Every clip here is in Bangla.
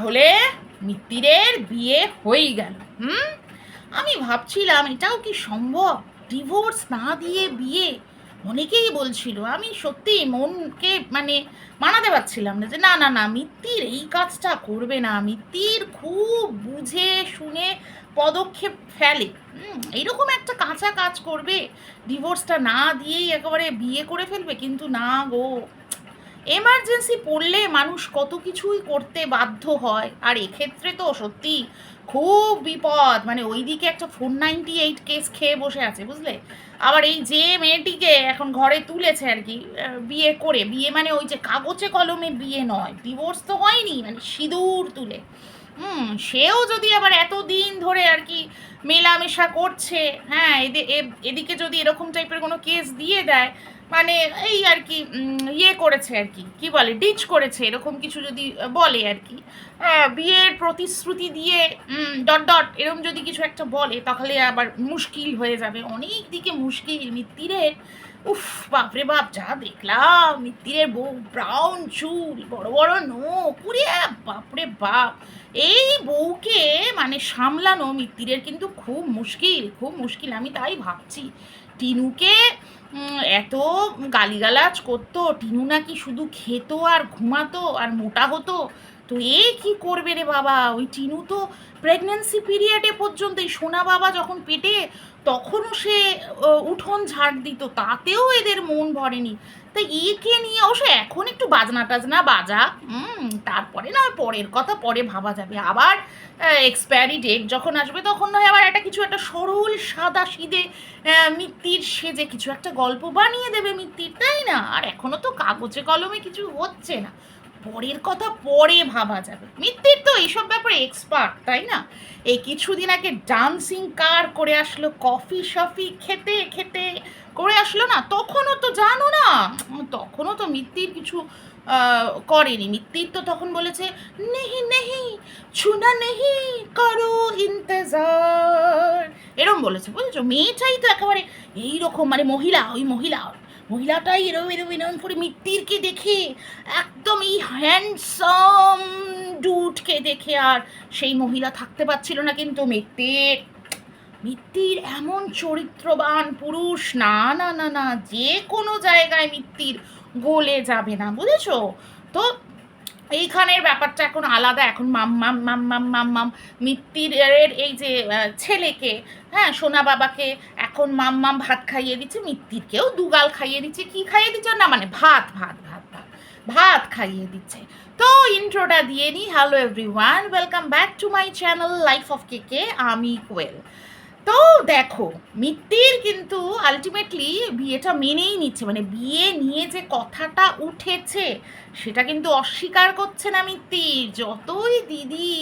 তাহলে মিত্তিরের বিয়ে হয়েই গেল। আমি ভাবছিলাম এটাও কি সম্ভব, ডিভোর্স না দিয়ে বিয়ে। অনেকেই বলছিল, আমি সত্যি মনকে মানে মানাতে পারছিলাম না যে না না না, মিত্তির এই কাজটা করবে না, মিত্তির খুব বুঝে শুনে পদক্ষেপ ফেলে। এইরকম একটা কাঁচা কাজ করবে, ডিভোর্সটা না দিয়েই একেবারে বিয়ে করে ফেলবে। কিন্তু না গো, এমার্জেন্সি পড়লে মানুষ কত কিছুই করতে বাধ্য হয়। আর এক্ষেত্রে তো সত্যি খুব বিপদ, মানে ওইদিকে একটা 498 কেস খেয়ে বসে আছে বুঝলে। আবার এই যে মেয়েটিকে এখন ঘরে তুলেছে আর কি, বিয়ে করে, বিয়ে মানে ওই যে কাগজে কলমে বিয়ে নয়, ডিভোর্স তো হয়নি, মানে সিঁদুর তুলে। সেও যদি আবার এতদিন ধরে আর কি মেলামেশা করছে, হ্যাঁ, এদিকে যদি এরকম টাইপের কোনো কেস দিয়ে দেয়, মানে এই আর কি ইয়ে করেছে আর কি, কি বলে, ডিচ করেছে, এরকম কিছু যদি বলে আর কি, বিয়ের প্রতিশ্রুতি দিয়ে ডট ডট এরকম যদি কিছু একটা বলে, তাহলে আবার মুশকিল হয়ে যাবে, অনেক দিকে মুশকিল মিত্তিরের। উফ, বাপরে বাপ, যা দেখলাম মিত্তিরের বউ, ব্রাউন চুল, বড় বড় নখ, উরে বাপরে বাপ। এই বউকে মানে সামলানো মিত্তিরের কিন্তু খুব মুশকিল, খুব মুশকিল। আমি তাই ভাবছি, টিনুকে এত গালিগালাজ করতো, টিনু নাকি শুধু খেত আর ঘুমাতো আর মোটা হতো, তো এ কি করবে রে বাবা। ওই টিনু তো প্রেগনেন্সি পিরিয়ডে পর্যন্ত, এই সোনা বাবা যখন পেটে, তখনও সে উঠোন ঝাড় দিত, তাতেও এদের মন ভরেনি। তা একে নিয়ে অবশ্য এখন একটু বাজনা টাজনা বাজা, তারপরে না, পরের কথা পরে ভাবা যাবে। আবার এক্সপায়ারি ডেট যখন আসবে, তখন নয় আবার একটা কিছু একটা সরল সাদা সিধে মিত্তির সেজে কিছু একটা গল্প বানিয়ে দেবে মিত্তির, তাই না? আর এখনো তো কাগজে কলমে কিছু হচ্ছে না, পরের কথা পরে ভাবা যাবে। মিত্তির তো এইসব ব্যাপারে এক্সপার্ট, তাই না? এই কিছুদিন আগে ডান্সিং কার করে আসলো, কফি শফি খেতে খেতে করে আসলো না, তখনও তো জানো না, তখনও তো মিত্তির কিছু করেনি। মিত্তির তো তখন বলেছে, নেহি নেহি ছুনা নেহি করো ইন্তজার, এরম বলেছে, বুঝেছো? মেয়েটাই তো একেবারে এইরকম, মানে মহিলা, ওই মহিলাটাই এরম এরম এরম করে মিত্তিরকে দেখে, একদম এই হ্যান্ডসাম ডুডকে দেখে আর সেই মহিলা থাকতে পারছিল না। কিন্তু মিত্তির এমন চরিত্রবান পুরুষ, না না না না, যে কোনো জায়গায় মিত্তির গলে যাবে না, বুঝেছো? তো এইখানের ব্যাপারটা এখন আলাদা। এখন মাম্মাম মাম্মাম মাম্মাম মিত্তিরের এই যে ছেলেকে, হ্যাঁ, সোনা বাবাকে এখন মাম্মাম ভাত খাইয়ে দিচ্ছে, মিত্তিরকেও দুগাল খাইয়ে দিচ্ছে। কি খাইয়ে দিচ্ছে না, মানে ভাত ভাত ভাত ভাত ভাত খাইয়ে দিচ্ছে। তো ইন্ট্রোটা দিয়ে নিই। Hello everyone, welcome back to my channel life of কেকে, আমি কোয়েল। তো দেখো, মিত্তির কিন্তু আলটিমেটলি বিয়েটা মেনেই নিচ্ছে, মানে বিয়ে নিয়ে যে কথাটা উঠেছে সেটা কিন্তু অস্বীকার করছে না মিত্তির। যতই দিদি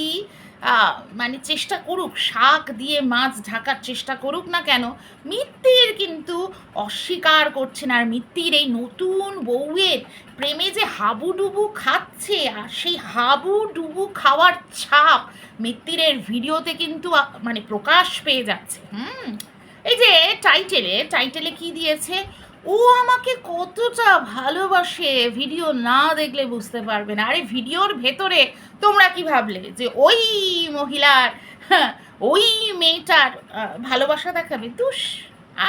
মানে চেষ্টা করুক, শাক দিয়ে মাছ ঢাকার চেষ্টা করুক না কেন, মিত্তির কিন্তু অস্বীকার করছে না। আর মিত্তির এই নতুন বউয়ের প্রেমে যে হাবুডুবু খাচ্ছে, আর সেই হাবুডুবু খাওয়ার ছাপ মিত্তিরের ভিডিওতে কিন্তু মানে প্রকাশ পেয়ে যাচ্ছে। এই যে টাইটেলে কি দিয়েছে, ও আমাকে কতটা ভালোবাসে, ভিডিও না দেখলে বুঝতে পারবে না। আরে ভিডিওর ভেতরে তোমরা কি ভাবলে যে ওই মহিলার, ওই মেয়েটার ভালোবাসা দেখাবে? দুষ।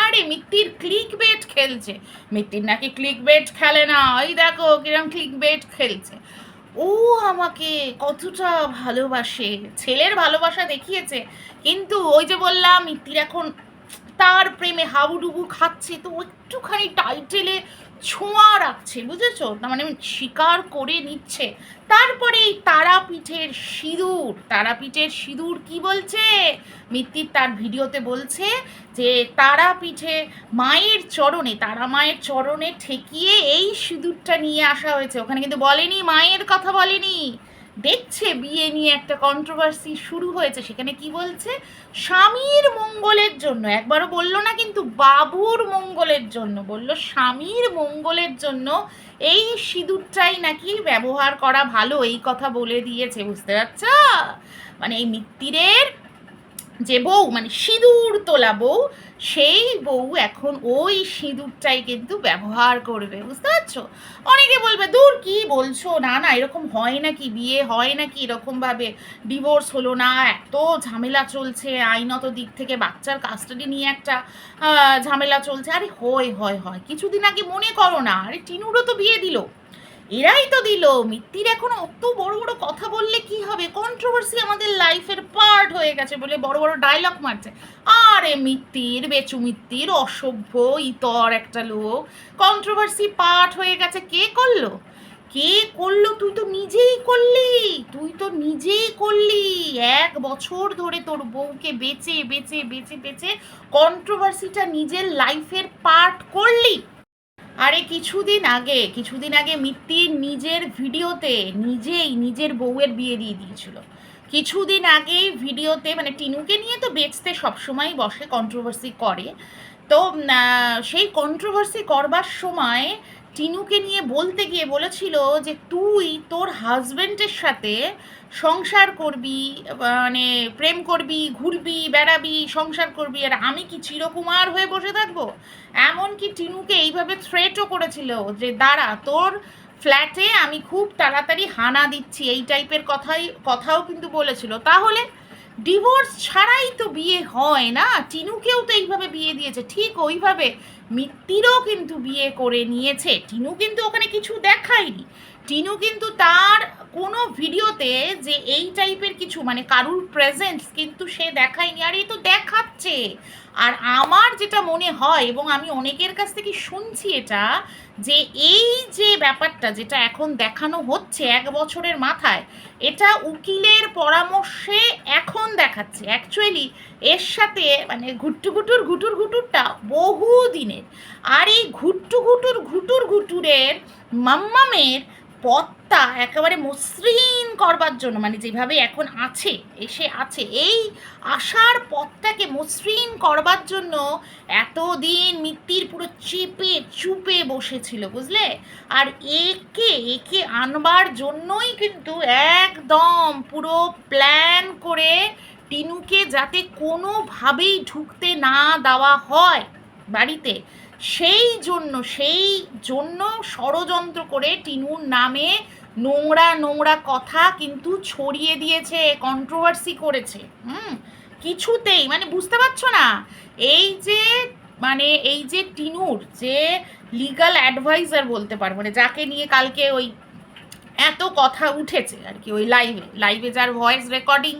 আরে মিত্তির ক্লিক বেট খেলছে। মিত্তির নাকি ক্লিক বেট খেলে না, ওই দেখো কিরম ক্লিক বেট খেলছে। ও আমাকে কতটা ভালোবাসে, ছেলের ভালোবাসা দেখিয়েছে। কিন্তু ওই যে বললাম, মিত্তির এখন তার প্রেমে হাবুডুবু খাচ্ছে, তো একটুখানি টাইটেলে ছোঁয়া রাখছে, বুঝেছো? তার মানে স্বীকার করে নিচ্ছে। তারপরে এই তারাপীঠের সিঁদুর কি বলছে মিত্তির, তার ভিডিওতে বলছে যে তারাপীঠে তারা মায়ের চরণে ঠেকিয়ে এই সিঁদুরটা নিয়ে আসা হয়েছে। ওখানে কিন্তু বলেনি, মায়ের কথা বলেনি। দেখছে বিয়ে নিয়ে একটা কন্ট্রোভার্সি শুরু হয়েছে, সেখানে কি বলছে, স্বামীর মঙ্গলের জন্য, একবারও বললো না কিন্তু বাবুর মঙ্গলের জন্য, বললো স্বামীর মঙ্গলের জন্য এই সিঁদুরটাই নাকি ব্যবহার করা ভালো, এই কথা বলে দিয়েছে। বুঝতে পারছ? মানে এই মিত্তিরের যে বউ মানে সিঁদুর তোলা বউ, সেই বউ এখন ওই সিঁদুরটাই কিন্তু ব্যবহার করবে, বুঝতে পারছো? অনেকে বলবে দূর কি বলছো, না না এরকম হয় নাকি, বিয়ে হয় নাকি এরকমভাবে, ডিভোর্স হলো না, এত ঝামেলা চলছে আইনত দিক থেকে, বাচ্চার কাস্টাডি নিয়ে একটা ঝামেলা চলছে। আরে হয় হয় হয়, কিছুদিন আগে মনে করো না, আরে টিনুরও তো বিয়ে দিল, এরাই তো দিল। মিত্তির এখন অত বড় বড় কথা বললে কি হবে, কন্ট্রোভার্সি আমাদের লাইফের পার্ট হয়ে গেছে বলে বড় বড় ডায়লগ মারছে। আরে মিত্তির, বেচু মিত্তির, অসভ্য ইতর একটা লোক, কন্ট্রোভার্সি পার্ট হয়ে গেছে। কে করলো, কে করলো? তুই তো নিজেই করলি, তুই তো নিজেই করলি। 1 বছর ধরে তোর বউকে বেচে বেচে বেচে বেচে কন্ট্রোভার্সিটা নিজের লাইফের পার্ট করলি। আরে কিছুদিন আগে মিত্তির নিজের ভিডিওতে নিজেই নিজের বউয়ের বিয়ে দিয়ে দিয়েছিল। কিছুদিন আগেই ভিডিওতে, মানে টিনুকে নিয়ে তো বেচতে সবসময় বসে, কন্ট্রোভার্সি করে। তো সেই কন্ট্রোভার্সি করবার সময় টিনুকে নিয়ে বলতে গিয়ে বলেছিল যে তুই তোর হাজবেন্ডের সাথে সংসার করবি, মানে প্রেম করবি, ঘুরবি বেড়াবি, সংসার করবি, আর আমি কি চিরকুমার হয়ে বসে থাকবো? এমনকি টিনুকে এইভাবে থ্রেটও করেছিল যে দাঁড়া, তোর ফ্ল্যাটে আমি খুব তাড়াতাড়ি হানা দিচ্ছি, এই টাইপের কথাও কিন্তু বলেছিল। তাহলে ডিভোর্স ছাড়াই তো বিয়ে হয় না, টিনুকেও তো এইভাবে বিয়ে দিয়েছে, ঠিক ওইভাবে মিত্তিরও কিন্তু বিয়ে করে নিয়েছে। টিনু কিন্তু ওখানে কিছু দেখায়নি, টিনু কিন্তু তার কোনো ভিডিওতে যে এই টাইপের কিছু মানে কারুর প্রেজেন্স কিন্তু সে দেখায়নি, আর এই তো দেখাচ্ছে। আর আমার যেটা মনে হয়, এবং আমি অনেকের কাছ থেকে শুনছি এটা, যে এই যে ব্যাপারটা যেটা এখন দেখানো হচ্ছে 1 বছরের মাথায়, এটা উকিলের পরামর্শে এখন দেখাচ্ছে। অ্যাকচুয়ালি এর সাথে মানে ঘুটুর ঘুটুরটা বহু দিনের। আর এই ঘুটুর ঘুটুরের মাম্মামের পথটা একেবারে মসৃণ করবার জন্য, মানে যেভাবে এখন আছে এসে আছে, এই আসার পথটাকে মসৃণ করবার জন্য এতদিন মিত্তির পুরো চেপে চুপে বসেছিল, বুঝলে? আর একে আনবার জন্যই কিন্তু একদম পুরো প্ল্যান করে টিনুকে যাতে কোনোভাবেই ঢুকতে না দেওয়া হয় বাড়িতে, সেই জন্য ষড়যন্ত্র করে টিনুর নামে নোংরা কথা কিন্তু ছড়িয়ে দিয়েছে, কন্ট্রোভার্সি করেছে। কিছুতেই মানে বুঝতে পারছো না, এই যে টিনুর যে লিগাল অ্যাডভাইজার বলতে পারবো, মানে যাকে নিয়ে কালকে ওই এত কথা উঠেছে আর কি, ওই লাইভে যার ভয়েস রেকর্ডিং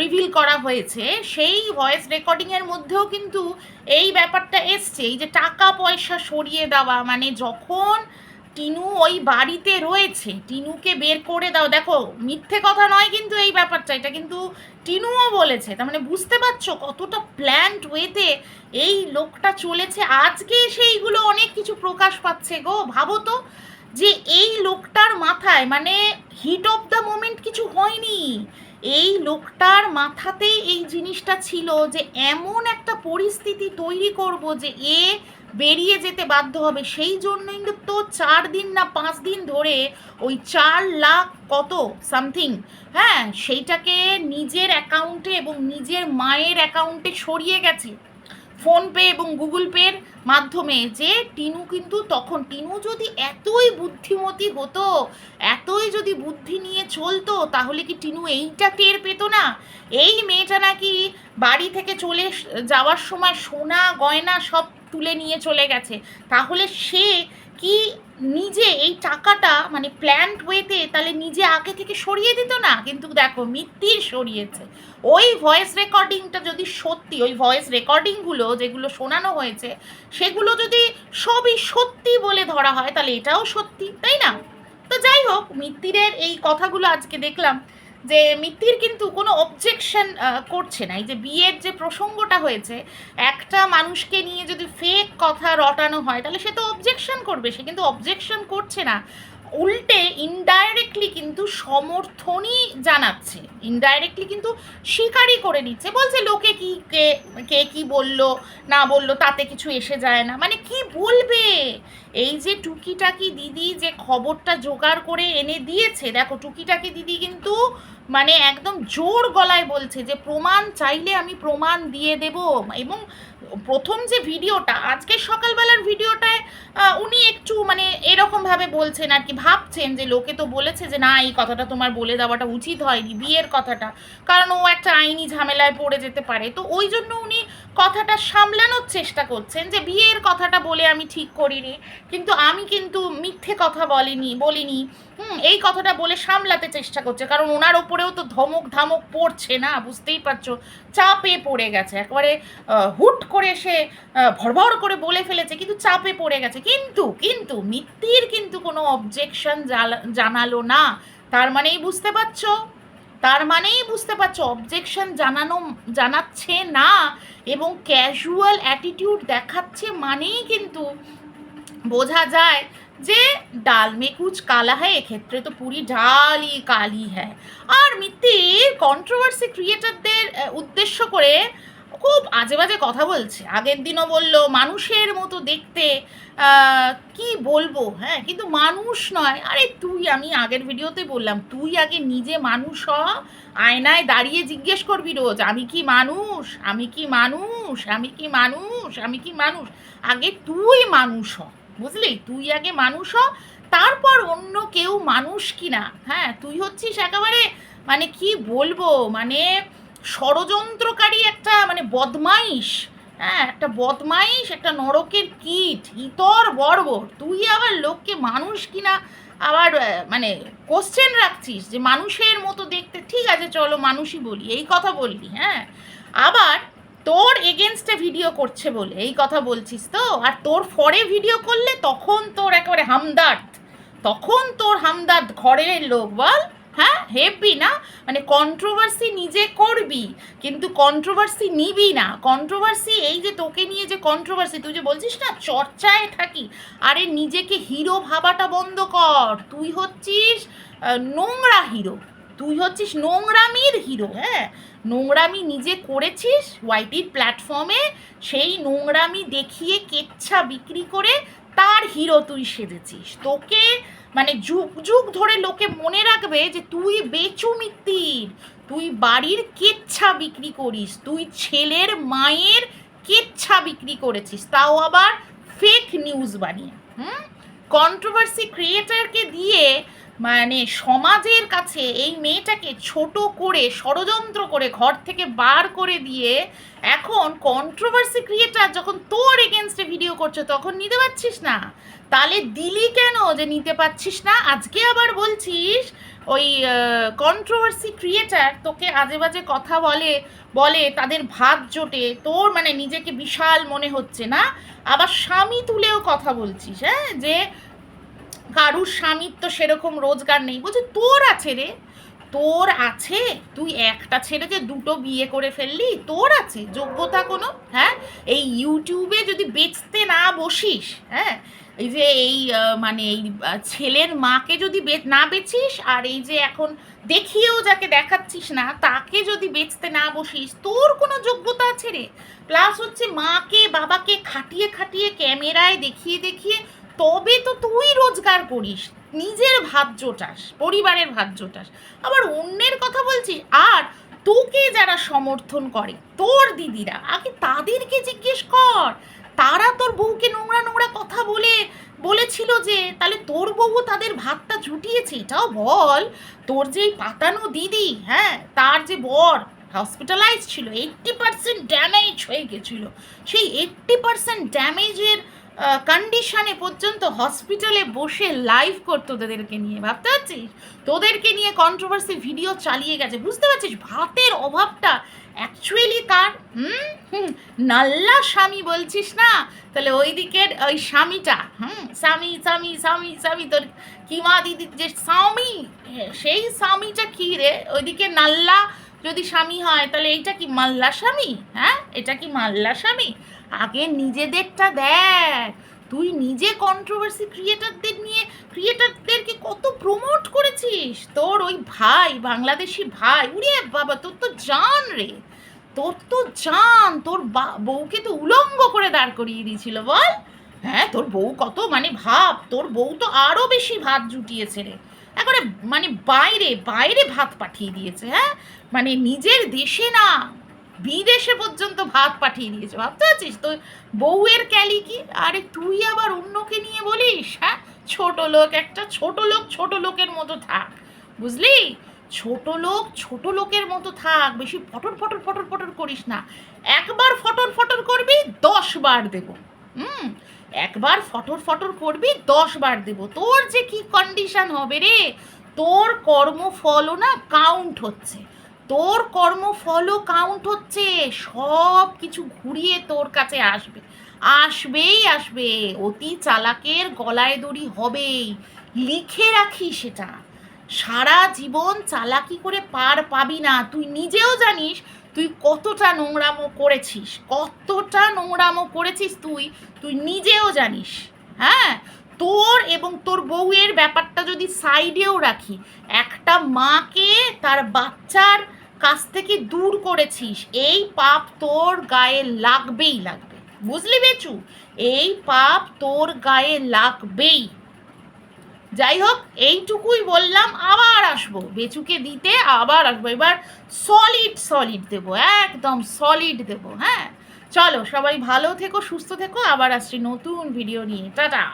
রিভিল করা হয়েছে, সেই ভয়েস রেকর্ডিংয়ের মধ্যেও কিন্তু এই ব্যাপারটা এসছে, এই যে টাকা পয়সা সরিয়ে দেওয়া, মানে যখন টিনু ওই বাড়িতে রয়েছে টিনুকে বের করে দাও। দেখো মিথ্যে কথা নয় কিন্তু এই ব্যাপারটা, এটা কিন্তু টিনুও বলেছে। তার মানে বুঝতে পারছো কতটা প্ল্যান্ড ওয়েতে এই লোকটা চলেছে। আজকে সেইগুলো অনেক কিছু প্রকাশ পাচ্ছে গো, ভাবো তো, যে এই লোকটার মাথায় মানে হিট অফ দ্য মোমেন্ট কিছু হয়নি, এই লোকটার মাথাতেই এই জিনিসটা ছিল যে এমন একটা পরিস্থিতি তৈরি করব যে এ বেরিয়ে যেতে বাধ্য হবে। সেই জন্যই তো 4 দিন না 5 দিন ধরে ওই 4 লাখ কত সামথিং, হ্যাঁ, সেইটাকে নিজের অ্যাকাউন্টে এবং নিজের মায়ের অ্যাকাউন্টে সরিয়ে গেছে ফোনপে এবং গুগল পের মাধ্যমে। যে টিনু কিন্তু তখন, টিনু যদি এতই বুদ্ধিমতী হতো, এতই যদি বুদ্ধি নিয়ে চলতো, তাহলে কি টিনু এইটা টের পেতো না? এই মেয়েটা নাকি বাড়ি থেকে চলে যাওয়ার সময় সোনা গয়না সব তুলে নিয়ে চলে গেছে, তাহলে সে কি নিজে এই টাকাটা মানে প্ল্যান্ড ওয়েতে তাহলে নিজে আগে থেকে সরিয়ে দিত না? কিন্তু দেখো মিত্তির সরিয়েছে। ওই ভয়েস রেকর্ডিংটা যদি সত্যি, ওই ভয়েস রেকর্ডিংগুলো যেগুলো শোনানো হয়েছে সেগুলো যদি সবই সত্যি বলে ধরা হয়, তাহলে এটাও সত্যি, তাই না? তো যাই হোক, মিত্তিরের এই কথাগুলো আজকে দেখলাম যে মিত্তির কিন্তু কোনো অবজেকশন করছে না। এই যে বিয়ের যে প্রসঙ্গটা হয়েছে, একটা মানুষকে নিয়ে যদি ফেক কথা রটানো হয় তাহলে সে তো অবজেকশন করবে, সে কিন্তু অবজেকশন করছে না। উল্টে ইনডাইরেক্টলি কিন্তু সমর্থনই জানাচ্ছে, ইনডাইরেক্টলি কিন্তু স্বীকারই করে নিচ্ছে, বলছে লোকে কি কে কে কি বললো না বললো তাতে কিছু এসে যায় না। মানে কি বলবে? এই যে টুকিটাকি দিদি যে খবরটা জোগাড় করে এনে দিয়েছে, দেখো টুকিটাকি দিদি কিন্তু মানে একদম জোর গলায় বলছে যে প্রমাণ চাইলে আমি প্রমাণ দিয়ে দেব। এবং প্রথম যে ভিডিওটা, আজকে সকালবেলার ভিডিওটায় উনি একটু মানে এরকমভাবে বলছেন আর কি, ভাবছেন যে লোকে তো বলেছে যে না এই কথাটা তোমার বলে দেওয়াটা উচিত হয়নি, বিয়ের কথাটা, কারণ ও একটা আইনি ঝামেলায় পড়ে যেতে পারে। তো ওই জন্য উনি কথাটা সামলানোর চেষ্টা করছেন যে বিয়ের কথাটা বলে আমি ঠিক করিনি, কিন্তু আমি কিন্তু মিথ্যে কথা বলিনি, এই কথাটা বলে সামলাতে চেষ্টা করছে, কারণ ওনার ওপরেও তো ধমক ধামক পড়ছে না, বুঝতেই পারছো, চাপে পড়ে গেছে একেবারে, হুট করে সে ভরভর করে বলে ফেলেছে, কিন্তু চাপে পড়ে গেছে। কিন্তু কিন্তু মিত্তির কিন্তু কোনো অবজেকশন জানালো না, তার মানেই বুঝতে পারছো, তার মানেই বুঝতে পারছো অবজেকশন জানাচ্ছে না এবং ক্যাজুয়াল অ্যাটিটিউড দেখাচ্ছে, মানেই কিন্তু বোঝা যায় যে ডাল মে কুচ কালা হ্যায়, এক্ষেত্রে তো পুরি ডালই কালি হ্যায়। আর মিত্তির কন্ট্রোভার্সি ক্রিয়েটারদের উদ্দেশ্য করে খুব আজে বাজে কথা বলছে, আগের দিনও বললো মানুষের মতো দেখতে, কি বলবো, হ্যাঁ কিন্তু মানুষ নয়। আরে তুই, আমি আগের ভিডিওতে বললাম, তুই আগে নিজে মানুষ হ, আয়নায় দাঁড়িয়ে জিজ্ঞেস করবি রোজ আমি কি মানুষ, আমি কি মানুষ, আমি কি মানুষ, আমি কি মানুষ। আগে তুই মানুষ হ, বুঝলি, তুই আগে মানুষ হ, তারপর অন্য কেউ মানুষ কি না। হ্যাঁ তুই হচ্ছিস একেবারে মানে কি বলবো, মানে ষড়যন্ত্রকারী একটা মানে বদমাইশ, হ্যাঁ একটা বদমাইশ, একটা নরকের কীট, ইতর বর্বর। তুই আবার লোককে মানুষ কিনা আবার মানে কোশ্চেন রাখছিস যে মানুষের মতো দেখতে, ঠিক আছে চলো মানুষই বলি, এই কথা বললি, হ্যাঁ আবার তোর এগেনস্টে ভিডিও করছে বলে এই কথা বলছিস তো, আর তোর ফরে ভিডিও করলে তখন তোর একেবারে হামদার্দ, তখন তোর হামদার্দ ঘরের লোক, বল হ্যাঁ হেপি না, মানে কন্ট্রোভার্সি নিজে করবি কিন্তু কন্ট্রোভার্সি নিবি না। কন্ট্রোভার্সি এই যে তোকে নিয়ে যে কন্ট্রোভার্সি, তুই যে বলছিস না চর্চায় থাকি, আরে নিজেকে হিরো ভাবাটা বন্ধ কর, তুই হচ্ছিস নোংরা হিরো, তুই হচ্ছিস নোংরামির হিরো, হ্যাঁ নোংরামি নিজে করেছিস ওয়াইটির প্ল্যাটফর্মে, সেই নোংরামি দেখিয়ে কেচ্ছা বিক্রি করে তার হিরো তুই সেজেছিস। তোকে মানে যুগ যুগ ধরে লোকে মনে রাখবে যে তুই বেচু মিত্তির, তুই বাড়ির কেচ্ছা বিক্রি করিস, তুই ছেলের মায়ের কেচ্ছা বিক্রি করেছিস, তাও আবার ফেক নিউজ বানিয়ে। কন্ট্রোভার্সি ক্রিয়েটারকে দিয়ে মানে সমাজের কাছে এই মেয়েটাকে ছোট করে ষড়যন্ত্র করে ঘর থেকে বার করে দিয়ে এখন কন্ট্রোভার্সি ক্রিয়েটার যখন তোর এগেনস্টে ভিডিও করছো তখন নিতে পারছিস না, তাহলে দিলি কেন যে নিতে পারছিস না? আজকে আবার বলছিস ওই কন্ট্রোভার্সি ক্রিয়েটার তোকে আজে বাজে কথা বলে বলে তাদের ভাত জোটে, তোর মানে নিজেকে বিশাল মনে হচ্ছে না, আবার স্বামী তুলেও কথা বলছিস, হ্যাঁ যে কারুর স্বামীর তো সেরকম রোজগার নেই, বলছি তোর আছে রে, তোর আছে, তুই একটা ছেড়ে যে দুটো বিয়ে করে ফেললি, তোর আছে যোগ্যতা কোনো? হ্যাঁ এই ইউটিউবে যদি বেচতে না বসিস, হ্যাঁ এই যে এই মানে এই ছেলের মাকে যদি না বেচিস, আর এই যে এখন দেখিয়েও যাকে দেখাচ্ছিস না তাকে যদি বেচতে না বসিস, তোর কোনো যোগ্যতা আছে রে? প্লাস হচ্ছে মাকে বাবাকে খাটিয়ে খাটিয়ে ক্যামেরায় দেখিয়ে দেখিয়ে তবে তো তুই রোজগার করিস, নিজের ভাত জোটাস, পরিবারের ভাত জোটাস, আবার অন্যের কথা বলছিস। আর তোকে যারা সমর্থন করে তোর দিদিরা, আগে তাদেরকে জিজ্ঞেস কর, তারা তোর বউকে নোংরা নোংরা কথা বলেছিল যে, তাহলে তোর বউ তাদের ভাতটা জুটিয়েছে এটাও বল। তোর যেই পাতানো দিদি, হ্যাঁ তার যে বর হসপিটালাইজ ছিল, 80% ড্যামেজ হয়ে গেছিল, সেই 80% ড্যামেজের কন্ডিশনে পর্যন্ত হসপিটালে বসে লাইভ করতো তোদেরকে নিয়ে, ভাবতে পারছিস? তোদেরকে নিয়ে কন্ট্রোভার্সি ভিডিও চালিয়ে গেছে, বুঝতে পারছিস ভাতের অভাবটা অ্যাকচুয়ালি কার? নাল্লা স্বামী বলছিস না, তাহলে ওই দিকের ওই স্বামীটা, স্বামী স্বামী স্বামী স্বামী তোর কিমা দিদির যে স্বামী, সেই স্বামীটা কী রে? ওইদিকে নাল্লা যদি স্বামী হয় তাহলে এইটা কি মাল্লা স্বামী? হ্যাঁ এটা কি মাল্লা স্বামী? আগে নিজেদেরটা দেখ, তুই নিজে কন্ট্রোভার্সি ক্রিয়েটারদেরকে কত প্রমোট করেছিস। তোর ওই ভাই, বাংলাদেশি ভাই, উরে বাবা, তোর তো জান রে, তোর তো জান। তোর বউকে তো উলঙ্গ করে দাঁড় করিয়ে দিয়েছিল বল। হ্যাঁ, তোর বউ কত, মানে ভাব, তোর বউ তো আরও বেশি ভাত জুটিয়েছে রে, একবারে মানে বাইরে বাইরে ভাত পাঠিয়ে দিয়েছে। হ্যাঁ, মানে নিজের দেশে না, বিদেশে পর্যন্ত ভাত পাঠিয়ে দিয়েছে, ভাবতে পারছিস তো বউয়ের ক্যালি কি। আরে তুই আবার অন্যকে নিয়ে বলিস, হ্যাঁ, ছোট লোক একটা, ছোট লোকের মতো থাক, বুঝলি, ছোট লোকের মতো থাক, বেশি ফটর ফটর ফটর ফটর করিস না। একবার ফটর ফটর করবি 10 বার দেবো। হুম, একবার ফটর ফটর করবি 10 বার দেবো। তোর যে কি কন্ডিশন হবে রে, তোর কর্মফলও না কাউন্ট হচ্ছে, তোর কর্মফলও কাউন্ট হচ্ছে, সব কিছু ঘুরিয়ে তোর কাছে আসবে, আসবে। অতি চালাকের গলায় দড়ি হবেই, লিখে রাখি সেটা। সারা জীবন চালাকি করে পার পাবি না, তুই নিজেও জানিস তুই কতটা নোংরামো করেছিস, তুই নিজেও জানিস। হ্যাঁ, তোর এবং তোর বউয়ের ব্যাপারটা যদি সাইডেও রাখি, একটা মাকে তার বাচ্চার কাছ থেকে দূর করেছিস, এই পাপ তোর গায়ে লাগবেই, বুঝলি বেচু, এই পাপ তোর গায়ে লাগবেই। যাই হোক, এইটুকুই বললাম, আবার আসবো বেচুকে দিতে, আবার আসবো, এবার সলিড দেবো, একদম সলিড দেবো। হ্যাঁ, চলো সবাই ভালো থেকো, সুস্থ থেকো, আবার আসছি নতুন ভিডিও নিয়ে, টাটা।